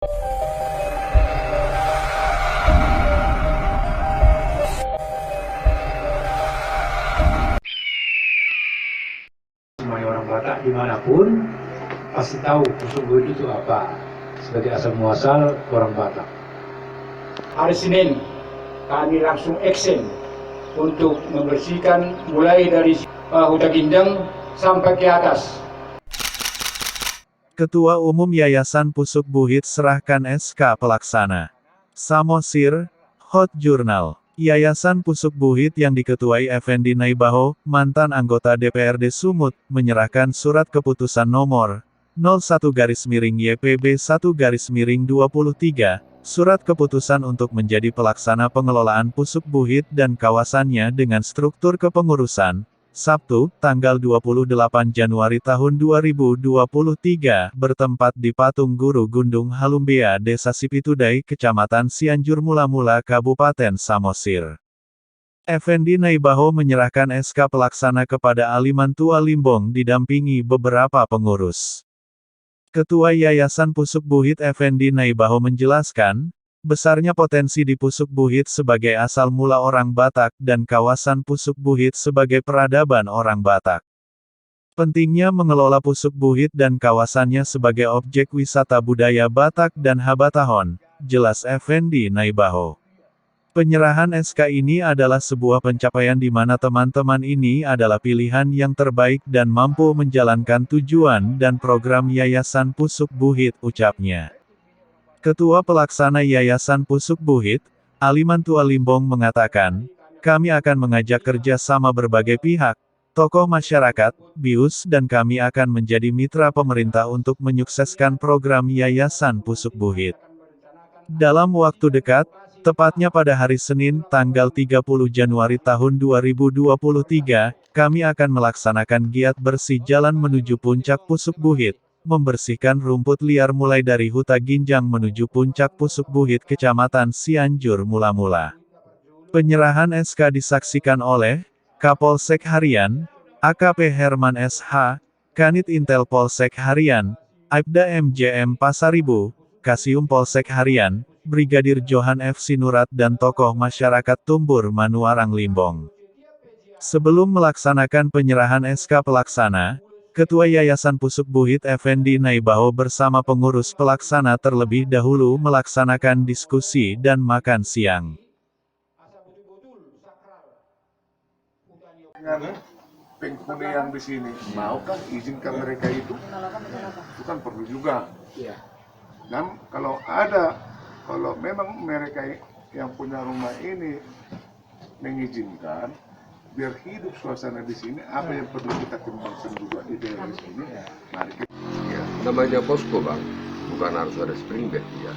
Semuanya orang Batak dimanapun pasti tahu pusuk buhit itu apa sebagai asal muasal orang Batak. Hari Senin kami langsung action untuk membersihkan mulai dari Huta Ginjang sampai ke atas. Ketua Umum Yayasan Pusuk Buhit serahkan SK Pelaksana. Samosir, Hot Journal. Yayasan Pusuk Buhit yang diketuai Effendi Naibaho, mantan anggota DPRD Sumut, menyerahkan surat keputusan nomor 01-YPB1-23, surat keputusan untuk menjadi pelaksana pengelolaan Pusuk Buhit dan kawasannya dengan struktur kepengurusan, Sabtu, tanggal 28 Januari tahun 2023, bertempat di Patung Guru Gundung Halumbea Desa Sipitudai, Kecamatan Cianjur Mula-Mula, Kabupaten Samosir. Effendi Naibaho menyerahkan SK Pelaksana kepada Alimantua Limbong didampingi beberapa pengurus. Ketua Yayasan Pusuk Buhit Effendi Naibaho menjelaskan, besarnya potensi di Pusuk Buhit sebagai asal mula orang Batak dan kawasan Pusuk Buhit sebagai peradaban orang Batak. Pentingnya mengelola Pusuk Buhit dan kawasannya sebagai objek wisata budaya Batak dan Habatahon, jelas Effendi Naibaho. Penyerahan SK ini adalah sebuah pencapaian di mana teman-teman ini adalah pilihan yang terbaik dan mampu menjalankan tujuan dan program Yayasan Pusuk Buhit, ucapnya. Ketua Pelaksana Yayasan Pusuk Buhit, Alimantua Limbong mengatakan, kami akan mengajak kerja sama berbagai pihak, tokoh masyarakat, BIUS dan kami akan menjadi mitra pemerintah untuk menyukseskan program Yayasan Pusuk Buhit. Dalam waktu dekat, tepatnya pada hari Senin, tanggal 30 Januari tahun 2023, kami akan melaksanakan giat bersih jalan menuju puncak Pusuk Buhit, membersihkan rumput liar mulai dari Huta Ginjang menuju puncak Pusuk Buhit Kecamatan Cianjur Mula-Mula. Penyerahan SK disaksikan oleh Kapolsek Harian, AKP Herman SH, Kanit Intel Polsek Harian, Aibda MJM Pasaribu, Kasium Polsek Harian, Brigadir Johan F. Sinurat dan tokoh masyarakat Tumbur Manuarang Limbong. Sebelum melaksanakan penyerahan SK Pelaksana, Ketua Yayasan Pusuk Buhit Effendi Naibaho bersama pengurus pelaksana terlebih dahulu melaksanakan diskusi dan makan siang. Dengan penghuni yang di sini, maukah izinkan mereka itu kan perlu juga. Dan kalau memang mereka yang punya rumah ini mengizinkan, biar hidup suasana di sini, apa yang perlu kita kembangkan juga di daerah sini. Mari kita. Ya, namanya posko bang, bukan harus ada spring bed ya.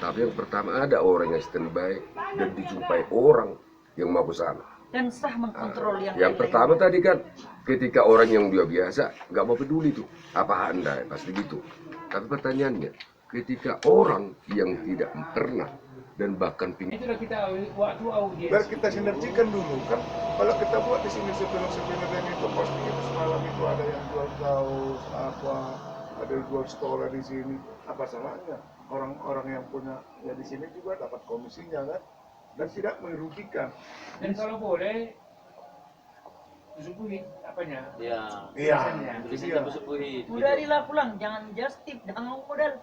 Tapi yang pertama ada orang yang standby dan dijumpai orang yang mau ke sana. Dan sah mengkontrol yang pertama tadi kan, ketika orang yang dia biasa nggak mau peduli tuh, apa anda pasti gitu. Tapi pertanyaannya, ketika orang yang tidak pernah dan bahkan Itulah kita waktu audiens. Biar kita sinergikan dulu kan, kalau kita buat di sini sepindah dan itu pasti itu semalam itu ada yang jual kaos apa, ada yang jual sekolah di sini, apa salahnya? Orang-orang yang punya ya di sini juga dapat komisinya kan, dan tidak merugikan. Dan kalau boleh Pusuk Buhit apanya? Iya. Bisa Pusuk Buhit. Mudarilah pulang, jangan just tip, jangan modal.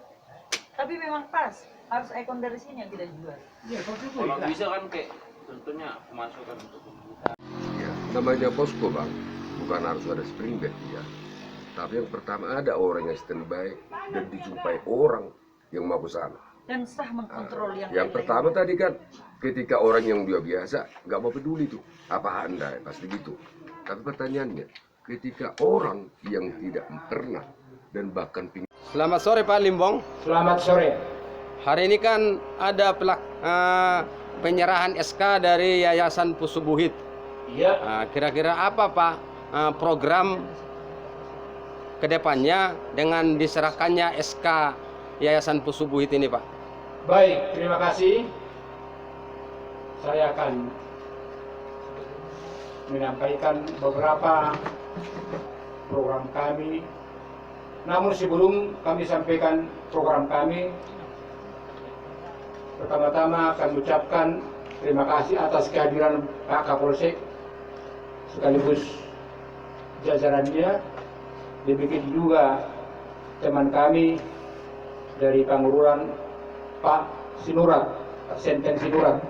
Tapi memang pas, harus ikon dari sini yang kita jual. Iya, Pusuk Buhit. Kalau bisa kan kayak contohnya pemasukan untuk pembukaan. ya, namanya posko bang, bukan harus ada spring bed ya. Tapi yang pertama ada orang yang standby dan dijumpai orang yang mau ke sana. Dan sah mengkontrol yang pertama tadi kan, ketika orang yang dia biasa nggak mau peduli tuh, apa anda pasti gitu. Tapi pertanyaannya, ketika orang yang tidak pernah dan bahkan Selamat sore Pak Limbong. Selamat sore. Hari ini kan ada penyerahan SK dari Yayasan Pusuk Buhit. Iya. Kira-kira apa Pak program kedepannya dengan diserahkannya SK Yayasan Pusuk Buhit ini Pak? Baik, terima kasih. Saya akan menyampaikan beberapa program kami. Namun sebelum kami sampaikan program kami, Pertama-tama kami ucapkan terima kasih atas kehadiran Pak Kapolsek sekaligus jajarannya. Demikian juga teman kami dari Pangururan Pak Sinurat, Senten Sinurat.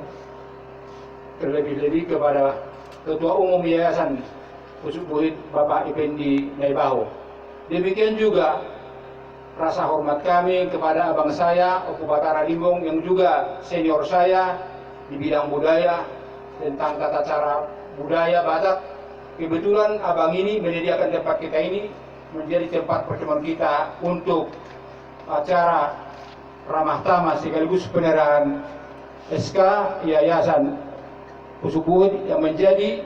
Terlebih-lebih kepada Ketua Umum Yayasan Pusuk Buhit Bapak Effendi Naibaho. Demikian juga rasa hormat kami kepada abang saya, Oku Batara Limbong, yang juga senior saya di bidang budaya, tentang tata cara budaya Batak. Kebetulan abang ini menyediakan tempat kita ini menjadi tempat pertemuan kita untuk acara ramah tamah sekaligus penyerahan SK Yayasan Pusuk Buhit yang menjadi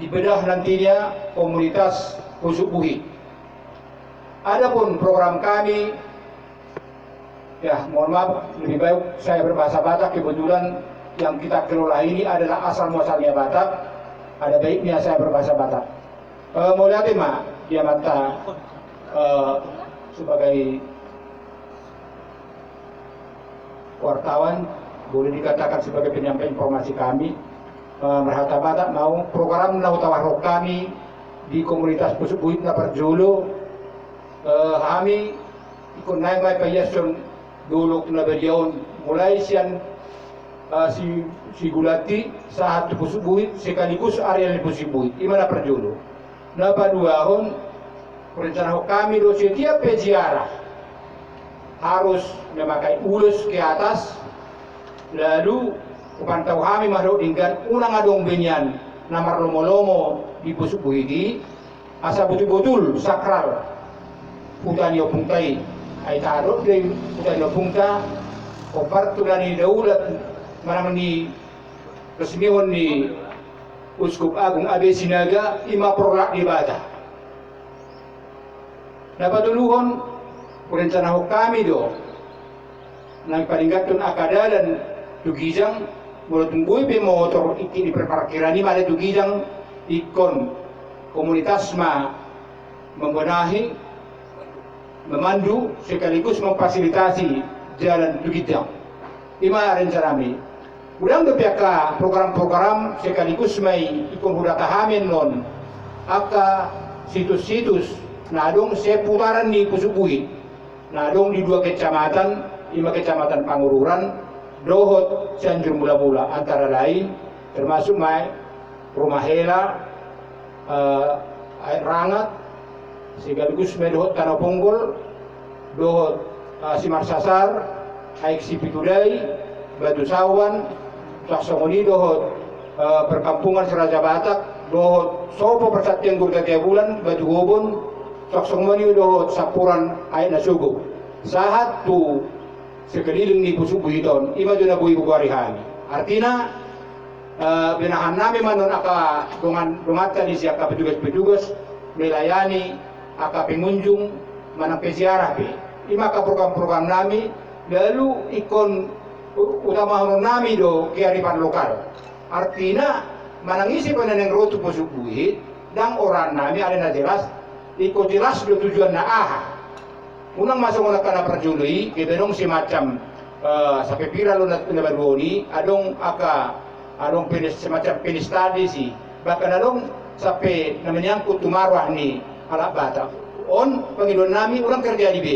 dibedah nantinya komunitas Pusuk Buhit. Adapun program kami, ya mohon maaf, lebih baik saya berbahasa Batak. Kebetulan yang kita kelola ini adalah asal muasalnya Batak, ada baiknya saya berbahasa Batak. Mau lihat Mak, dia mata sebagai wartawan, boleh dikatakan sebagai penyampai informasi kami. Merhata Batak mau program nautawarok kami di komunitas Pusuk Buhit na Parjolo. Kami ikut naik may payason dulok na beriaon mulai siyan si Gulati sa Pusuk Buhit sekaligus area ni Pusuk Buhit imana Parjolo. Napaduahon perencana kami do setiap peziarah harus memakai ulus ke atas, lalu kupantau kami mahdok dengan unang adong benyan namar lomo-lomo di Pusuk Buhit asa betul-betul sakral putan yo pungtai ay tarot day putan yo pungta komparto na ni daulat manang ni resmion ni Uskup Agung Abe Sinaga ima prolak di Bata. Napatuluhon perencana kami do nang paringgatun akadalan tugijang mulut tungguy pe motor iti di perparkiran ni male tugijang ikon komunitas ma membenahi memandu sekaligus memfasilitasi jalan tugijang. Ima rencana kami. Udang bepiaka program-program sekaligus may ikon huda kahamin non aka situs-situs nadong seputaran ni Pusuk Buhit nadong di 2 kecamatan, 5 kecamatan Pangururan, Dohot, Cianjur mula-mula antara lain termasuk may Rumah Hela, Air Rangat, sekaligus may Dohot Tanah Ponggol, Dohot Simar Sasar, Aik Sipituday, Batu Sawan, Saksongoni Dohot perkampungan Seraja Batak, Dohot Sopo Persatuan Gurga Bulan, Batu Gobon, Saksongoni Dohot Sapuran Aik Nasugo. Sahat tu sekeliling ni Pusuk Buhiton, ima juna bui bukuarihani. Artinya benahan nami manon aka dongatan di siaka petugas-petugas melayani aka pengunjung manang peziarah pe. Ima ka program-program nami lalu ikon utama nami do kearifan lokal. Artinya manangisi paneneng rotu Pusuk Buhit dan orang nami ada na jelas ikut jelas do tujuan na aha. Unang masuk na kana perjului kebenong semacam sampai pira lo na baruoni adong aka adong semacam penis tadi si bahkan adong sampai namanyangkut tumarwah ni ala Batak. On pangilon nami ulang kerja di B.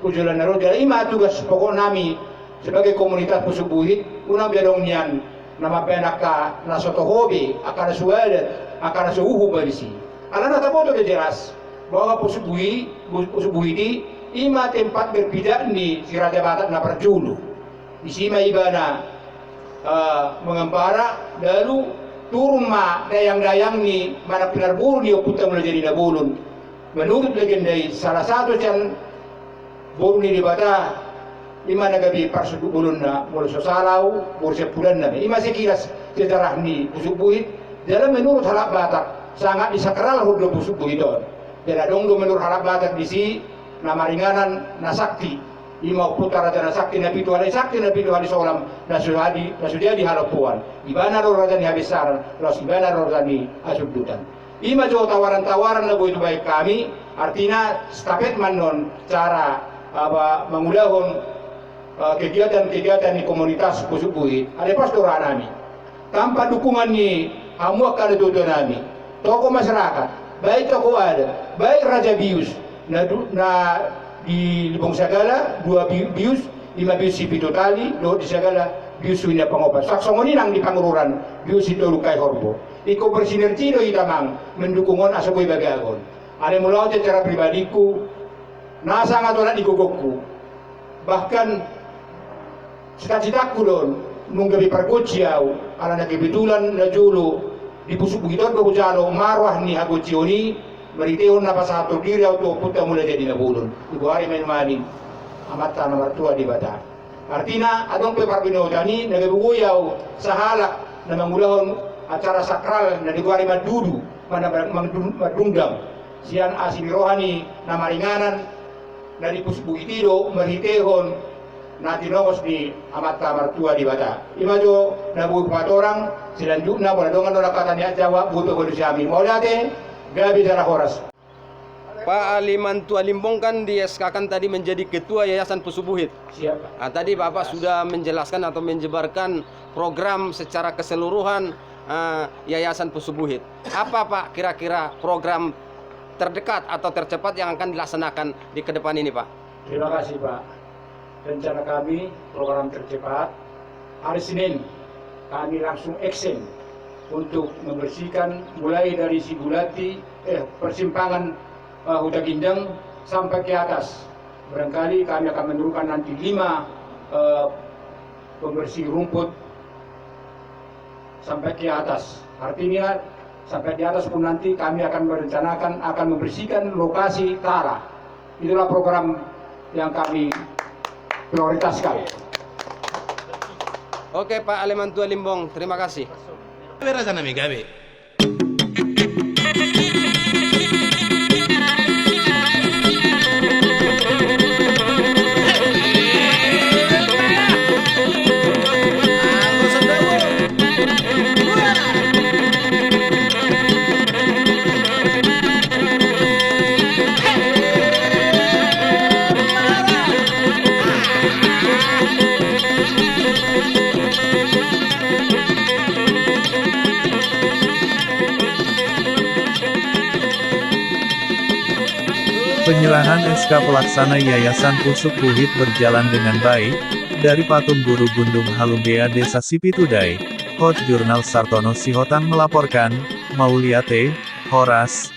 Ujulan naro jadi ima tugas pokok nami sebagai komunitas Pusuk Buhit unang biadong nian nama penaka nasoto hobi akan suadat akan suhu berisi. Ala nata foto jelas bahwa Pusuk Buhit ima tempat berpidak ni si Raja Batak na Parjolo. Di sini ibana mengempara lalu turun ma dayang-dayang ni mana pinarburu ni oputang menjadi nabulun. Menurut legenda salah satu can buru ni di Batak ima nagabi parsudu bulun na mulu sosalau buru sepulan na ima sekilas sejarah ni Pusuk Buhit dalam menurut halak Batak sangat disakral hudo Pusuk Buhiton. Dan adong do menurut halak Batak di si nama ringanan nasakti ima putar raja nasakti nabi tu hari solam nasudi di halapuan ibana ro raja ni habisaran ros ibana ro raja ni asubdutan ima jo tawaran na itu baik kami artinya stafet manon cara apa mengulahon kegiatan-kegiatan di komunitas Pusuk Buhit ada pastor nami tanpa dukungan ni amua kada tutu nami tokoh masyarakat baik tokoh ada baik Raja Bius di Libong Sagala 2 bius 5 bius si Pitotali di Sagala bius suina pangopas saksongoni nang di Pangururan bius itu lukai horbo iko bersinergi do itamang mendukungon asaboy bagagon ada mulau secara pribadiku nasa ngatolan igogokku bahkan cita-citaku don nunggabi pergociau ala na kebetulan na julu di Pusuk Buhit Bogojalo marwah ni hagocioni mariteon na pasato diri auto puta mula jadi nabulon ibu hari main manin amat tanah mertua di Bata artinya adong pe parbinodani nagabuguyau sahalak na mangulahon acara sakral na di hari madudu mana madungdam sian asli rohani na maringanan dari Pusuk Buhit itu meritehon nanti nongos di amat mertua di Bata imajo na buku orang selanjutnya boleh dongan orang katanya jawab butuh kondisi mau date gabi cara horas. Pak Ali Mantua Limbong kan di SK kan tadi menjadi ketua Yayasan Pusuk Buhit. Siap. Nah, tadi Bapak sudah menjelaskan atau menjebarkan program secara keseluruhan Yayasan Pusuk Buhit. Apa Pak kira-kira program terdekat atau tercepat yang akan dilaksanakan di ke depan ini Pak? Terima kasih Pak. Rencana kami program tercepat hari Senin kami langsung action untuk membersihkan mulai dari Sigulati persimpangan Huta Ginjang sampai ke atas. Barangkali kami akan menurunkan nanti 5 pembersih rumput sampai ke atas. Artinya sampai di atas pun nanti kami akan merencanakan akan membersihkan lokasi Tara. Itulah program yang kami prioritaskan. Oke Pak Ali Mantua Limbong, terima kasih. Penyerahan SK Pelaksana Yayasan Pusuk Buhit berjalan dengan baik, dari Patung Guru Gundung Halumbea Desa Sipitudai, Hot Jurnal Sartono Sihotang melaporkan, Mauliate, Horas.